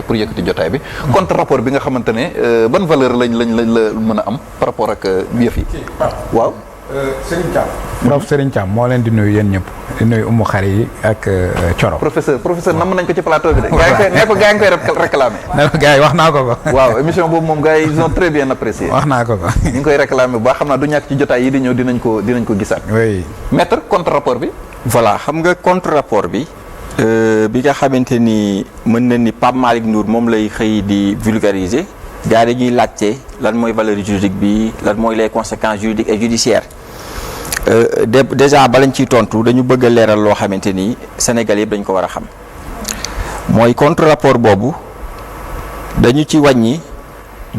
pour yëkkati jotaay bi. contre rapport bi nga xamante ne ban valeur lañ la mën a am par rapport ak yëf yi. waaw. Serigne Thiam. prof Serigne Thiam moo leen di nuyu yéen ñëpp di nuyu Oumou Khary yi ak Thioro. professeur nam nañ ko ci plateau bi de. gaa ngi koy réclamé. ne ko gars yi wax naa ko ko. waaw émission boobu moom gars yi ils ont très bien apprécié. wax naa ko ko. ñu ngi koy réclamé bu baax xam naa du ñàkk ci jotaay yi di ñëw dinañ ko gisaat. oui. maître contre rapport bi. voilà xam nga contre rapport bi. bi nga xamante ni mën na ni Pape Malick Ndour moom lay xëy di vulgariser. gars yi dañuy laajte lan mooy valeur juridique bi lan mooy les conséquences juridiques et judiciaires. déjà balañ ciy tontu dañu bëgg a leeral loo xamante ni Sénégal yëpp dañ ko war a xam mooy contre rapport boobu dañu ci wàññi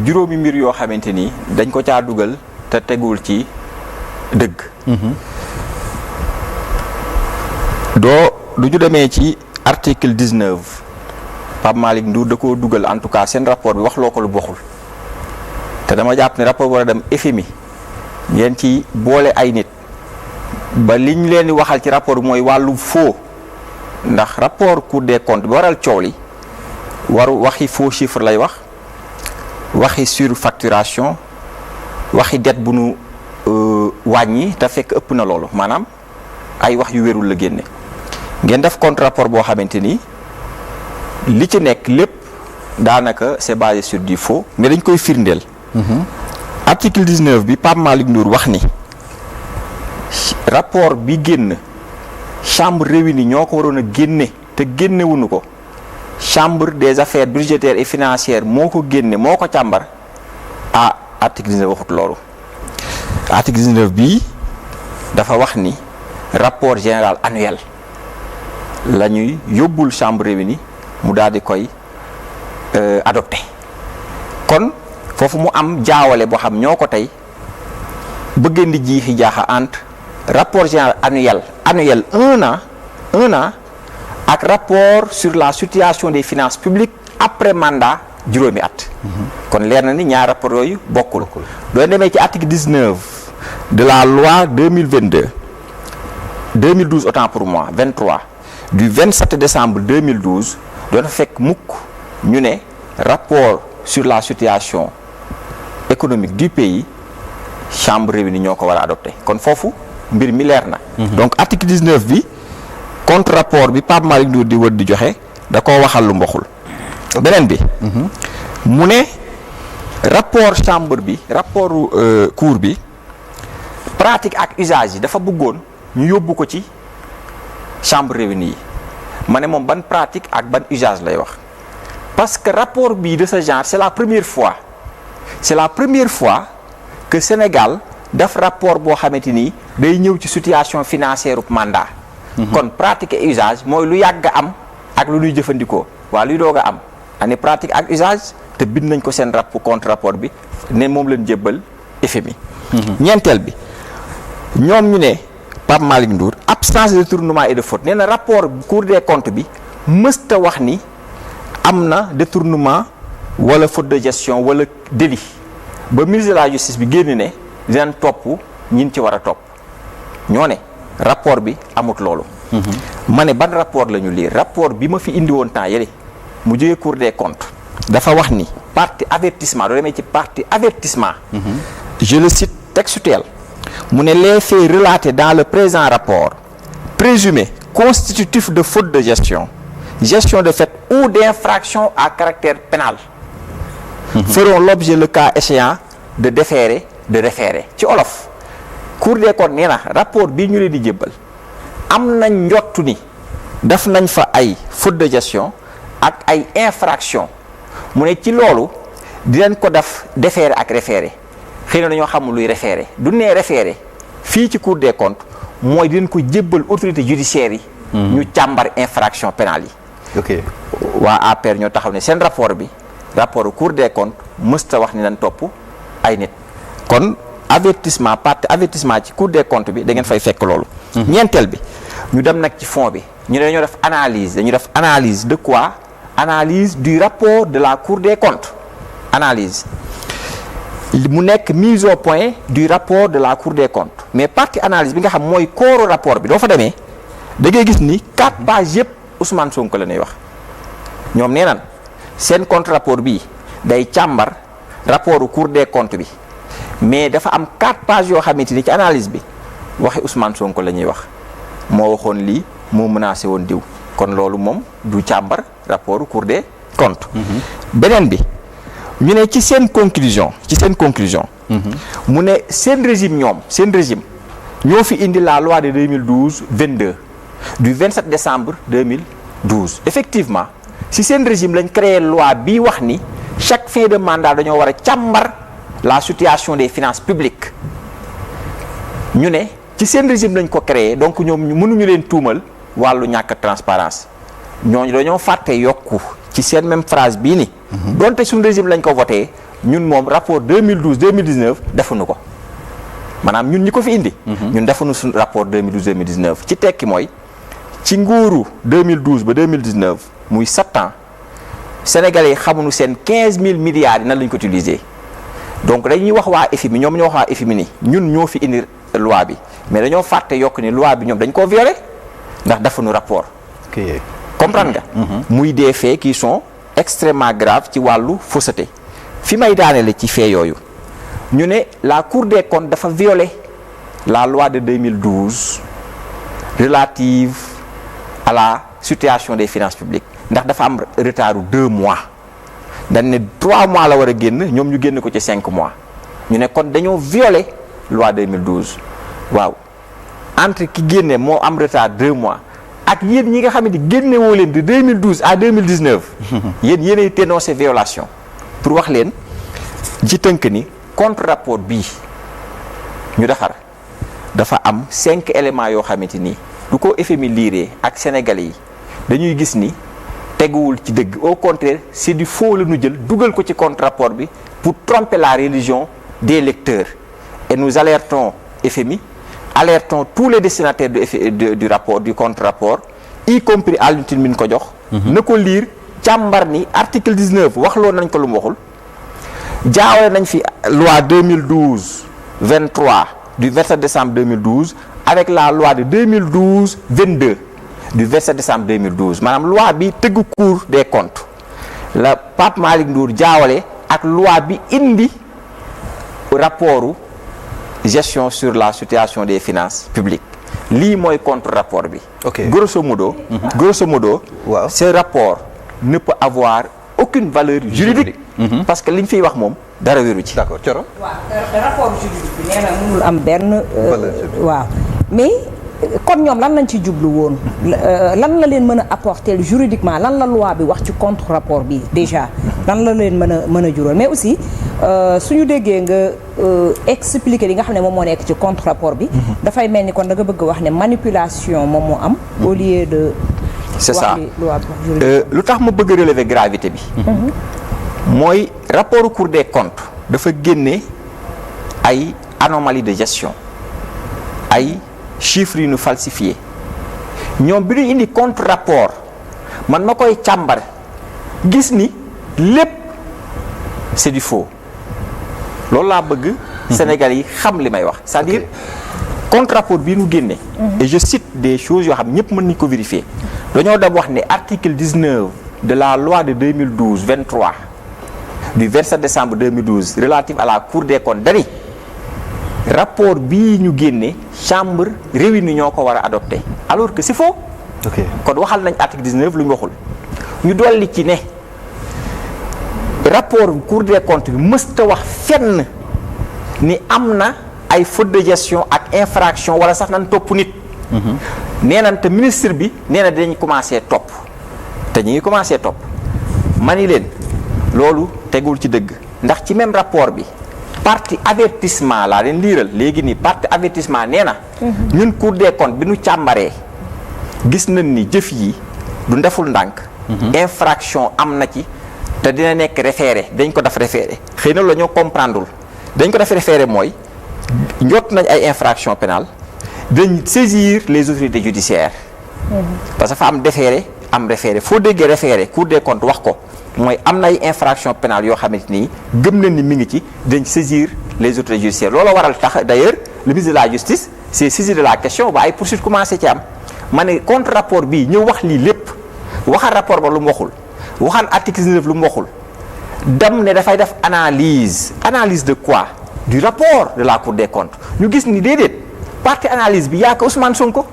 juróomi mbir yoo xamante ni dañ ko caa dugal te tegul ci dëgg. du ñu demee ci article 19 Pape Malick Ndour da koo dugal en tout cas seen rapport bi wax loo ko lu bokkul te dama jàpp ne rapport war a dem FMI ngeen ci boole ay nit ba liñ leen di waxal ci rapport bi mooy wàllu faux ndax rapport Cour des comptes bi waral coow li waxi faux chiffre lay waxi surfacturation waxi dette bu nu wàññi te fekk ëpp na loolu maanaam ay wax yu wérul la génne ngeen def contre rapport boo xamante ni li ci nekk lépp daanaka c'est basé sur du faux mais dañ koy firndeel. article 19 bi Pape Malick Ndour wax ni rapport bi génn chambre réunie ñoo ko waroon a génne te génnewuñu ko chambre des affaires budgétaires et financières moo ko génne moo ko càmbar article 19 waxut loolu. article 19 bii dafa wax ni rapport général annuel la ñuy yóbbul chambre réunie mu daal di koy adopté kon foofu mu am jaawale boo xam ñoo ko tey bëggeen di jiixi jaaxa entre rapport général annuel un an ak rapport sur la situation des finances publiques après mandat juróomi at. kon leer na ni ñaar rapport yooyu bokkul. doo demee ci article 19 de la loi 2012 autant pour moi 23 du 27 décembre 2012 doon fekk mukk ñu ne rapport sur la situation économique du pays chambre réunie ñoo ko war a adopté kon foofu mbir mi leer na. donc article 19 bi contre rapport bi Pape Malick Ndour di wër di joxe da koo waxal lu mboxul. beneen bi. mu ne rapport chambre bi rapport cour bi pratique ak usage yi dafa bëggoon ñu yóbbu ko ci chambre réunie yi ma ne moom ban pratique ak ban usage lay wax parce que rapport bii de ce genre c'est la première fois que Sénégal def rapport boo xamante ni day ñëw ci situation financière mandat. kon pratique et usage mooy lu yàgg a am ak lu ñuy jëfandikoo waa luy doog a am ani pratique ak usage te bind nañ ko seen contre rapport bi ne moom leen jébbal FMI. ñeenteel bi ñoom ñu ne Pape Malick Ndour absence de détournement et de faute nee na rapport Cour des comptes bi mësta wax ni am na détournement wala faute de gestion wala délit ba ministre de la justice bi génn ne dinañ topp ñin ci war a topp ñoo ne rapport bi amut loolu. ma ne ban rapport la ñu lire rapport bi ma fi indi woon temps yële mu jógee Cour des comptes dafa wax ni partie avertissement doo demee ci partie avertissement. je le cite textuel. mu ne les faits relatés dans le présent rapport présumés constitutifs de faute de gestion de fait ou d'infraction à caractère pénal feront l'objet le cas échéant de déféré de référé ci olof Cour des comptes nee na rapport bii ñu leen di jébbal am nañ njottu ni def nañ fa ay faute de gestion ak ay infraction mu ne ci loolu dinañ ko def déféré ak référé xëy na dañoo xamul luy référé du nee référé fii ci Cour des comptes mooy dinañ ko jébbal autorité judiciaire yi. ñu càmbar infraction pénale yi. ok waa APR ñoo taxaw ne seen rapport bi rapport Cour des comptes mësta wax ni nañ topp ay nit kon avertissement partie avertissement ci Cour des comptes bi da ngeen fay fekk loolu. ñeenteel bi ñu dem nag ci fond bi ñu ne dañoo def analyse de quoi analyse du rapport de la Cour des comptes analyse. mu nekk mise au point du rapport de la Cour des comptes mais partie analyse bi nga xam mooy kooru rapport bi doo fa demee da ngay gis ni 4 pages yëpp Ousmane Sonko la ñuy wax ñoom nee nan seen contre rapport bii day càmbar rapport Cour des comptes bi mais dafa am 4 pages yoo xamante ni ci analyse bi waxi Ousmane Sonko la ñuy wax moo waxoon lii moo menacé woon diw kon loolu moom du càmbar rapport Cour des comptes. beneen bi ñu ne ci seen conclusion mu ne seen régime ñoo fi indi la loi de 2012-22 du 27 décembre 2012 effectivement si seen régime lañ créé loi bii wax ni chaque fin de mandat dañoo war a càmbar la situation des finances publiques ñu ne ci seen régime lañ ko créé donc ñoom mënuñu leen tuumal wàllu ñàkk transparence ñooñu dañoo fàtte yokku ci seen même phrase bii ni donte suñu régime lañ ko voté ñun moom rapport 2012-2019 defuñu ko maanaam ñun ñi ko fi indi ñun defuñu suñu rapport 2012-2019 ci tekki mooy ci nguuru 2012 ba 2019 muy 7 ans sénégalais yi xamuñu seen 15 000 milliards yi nan lañ ko utiliser donc dañuy wax waa FMI ñoom ñoo wax waa FMI ni ñun ñoo fi indi loi bi mais dañoo fàtte yokk ni loi bi ñoom dañ koo violé ndax defuñu rapport comprendre nga muy des faits qui sont extrêmement graves ci wàllu fausseté fi may daanele ci fait yooyu ñu ne la Cour des comptes dafa violé la loi de 2012 relative à la situation des finances publiques ndax dafa am retard u 2 mois dañ ne 3 mois la war a génn ñoom ñu génn ko ci 5 mois ñu ne kon dañoo violé loi 2012 waaw entre ki génne moo am retard 2 mois ak yéen ñi nga xam ne génne woo leen de 2012 à 2019 yéenay dénoncé violation pour wax leen ci tënk ni contre rapport bii ñu defar dafa am 5 éléments yoo xamante ni du ko FMI liiree ak sénégalais yi dañuy gis ni teguwul ci dëgg au contraire c'est du faux la ñu jël dugal ko ci contre rapport bi pour tromper la religion des lecteurs et nous alertons FMI alertons tous les destinataires du rapport du contre rapport y compris Alioune Tine mi ñu ko jox na ko liir càmbar ni article 19 waxloo nañ ko lu mu waxul jaawale nañ fi loi 2012-23 du 27 décembre 2012 avec la loi de 2012-22 du 27 décembre 2012 maanaam loi bi tëgg Cour des comptes la Pape Malick Ndour jaawale ak loi bi indi rapportu gestion sur la situation des finances publiques lii mooy contre rapport bi. grosso modo. waaw ce rapport ne peut avoir aucune valeur juridique. parce que liñ fiy wax moom dara wéru ci. d'accord Thioro. waaw rapport juridique bi nee na mënul am benn. waaw mais kon ñoom lan lañ ci jublu woon lan la leen mën a apporter juridiquement lan la loi bi wax ci contre rapport bi déjà lan la leen mën a jural mais aussi suñu déggee nga expliquer li nga xam ne moom moo nekk ci contre rapport bi. dafay mel ni kon da nga bëgg wax ne manipulation moom moo am. au lieu de. c'est ça lu tax ma bëgg relever gravité bi. mooy rapport Cour des comptes dafa génne ay anomalies de gestion ay chiffres yu ñu falsifié ñoom bi ñu indi contre rapport man ma koy càmbar gis ni lépp c'est du faux loolu laa bëgg Sénégal yi xam li may wax c'est-à-dire contre rapport bii ñu génne et je cite des choses yoo xam ñëpp mën nañu ko vérifier dañoo dem wax ne article 19 de la loi de 2012-23 du 27 décembre 2012 relative à la Cour des comptes dani rapport bii ñu génne chambre réunie ñoo ko war a adopté alors que c'est faux. kon waxal nañ article 19 lu ñu waxul ñu dolli ci ne rapport Cour des comptes bi mësta wax fenn ni am na ay faute de gestion ak infraction wala sax nan topp nit. nee nañ te ministre bi nee na dinañ commencé topp te ñu ngi commencé topp ma ni leen loolu tegul ci dëgg ndax ci même rapport bi. partie avertissement laa leen liiral léegi nii partie avertissement nee na ñun Cour des comptes bi nu càmbaree gis nañ ni jëf yi du ndeful ndànk infraction am na ci te dina nekk référé dañ ko def référé xëy na la ñoo comprendreul dañ ko def référé mooy njot nañ ay infraction pénale dañ saisir les autorités judiciaires parce que fa am déféré am référé foo déggee référé Cour des comptes wax ko mooy am na ay infraction pénale yoo xamante ni gëm nañ ni mi ngi ci dañ saisir les autorités judiciaires loolu waral tax d'ailleurs le ministre de la justice s'est saisi de la question ba ay poursuites commencé ci am ma ne contre rapport bii ñëw wax lii lépp waxal rapport ba lu mu waxul waxaan article 19 lu mu waxul dem ne dafay def analyse de quoi du rapport de la Cour des comptes ñu gis ni déedéet partie analyse bi yaa ko Ousmane Sonko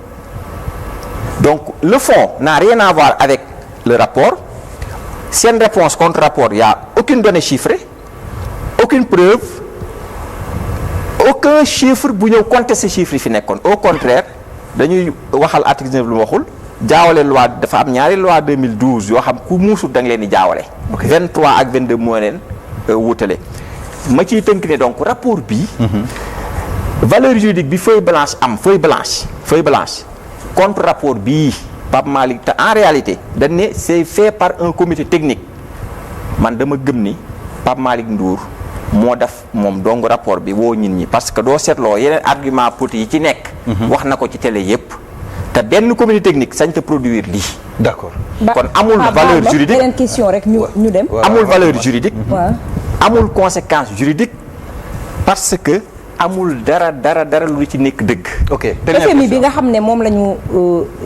donc le fond n'a rien à voir avec le rapport seen réponse contre rapport y a aucune donnée chiffrée aucune preuve aucun chiffre bu ñëw contester chiffres yi fi nekkoon au contraire dañuy waxal article 19 lu mu waxul jaawale loi dafa am ñaari loi 2012 yoo xam ku muusut da nga leen di jaawale 23 ak 22 moo leen wutale ma ciy tënk ne donc rapport bii valeur juridique bi feuille blanche contre rapport bii Pape Malick te en réalité dañ ne c'est fait par un comité technique man dama gëm ni Pape Malick Ndour moo def moom dong rapport bi woo nit ñi parce que doo seetloo yeneen argument politique yi ci nekk wax na ko ci télé yépp te benn comité technique sañ te produire lii d'accord kon amul valeur juridique beneen question rek ñu dem amul valeur juridique waaw amul conséquence juridique parce que amul dara lu ci nekk dëgg. ok FMI bi nga xam ne moom la ñu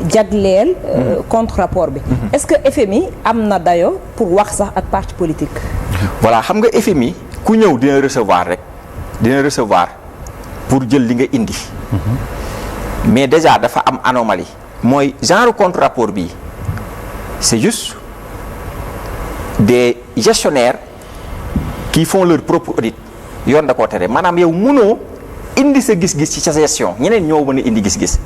jagleel contre rapport bi est-ce que FMI am na dayo pour wax sax ak parti politique. voilà xam nga FMI ku ñëw dina recevoir pour jël li nga indi. mais déjà dafa am anomalie mooy genre contre rapport bi c'est juste des gestionnaires qui font leur propre audit. yoon da koo tere maanaam yow mënoo indi sa gis-gis ci sa gestion ñeneen ñoo mën a indi gis-gis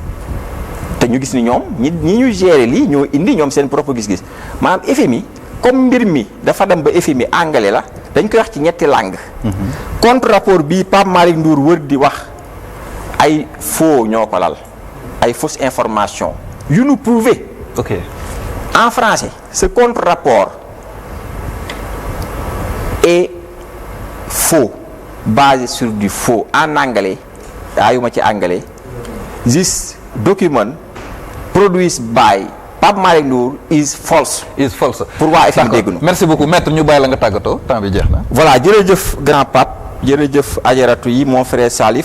te ñu gis ni ñoom ñi ñu gérer lii ñoo indi ñoom seen propre gis-gis maanaam FMI comme mbir mi dafa dem ba FMI anglais la dañ koy wax ci ñetti langue contre rapport bii Pape Malick Ndour wër di wax ay faux ñoo ko lal ay fausse information yu nu prouvé ok en français ce contre rapport est faux basé sur du faux en anglais ayuma ci anglais this document produced by Pape Malick Ndour is false pour waa FMI dégg nu merci beaucoup maître ñu bàyyi la nga tàggatoo temps bi jeex na voilà jërëjëf grand Pape jërëjëf ajaratu yi mon frère Salif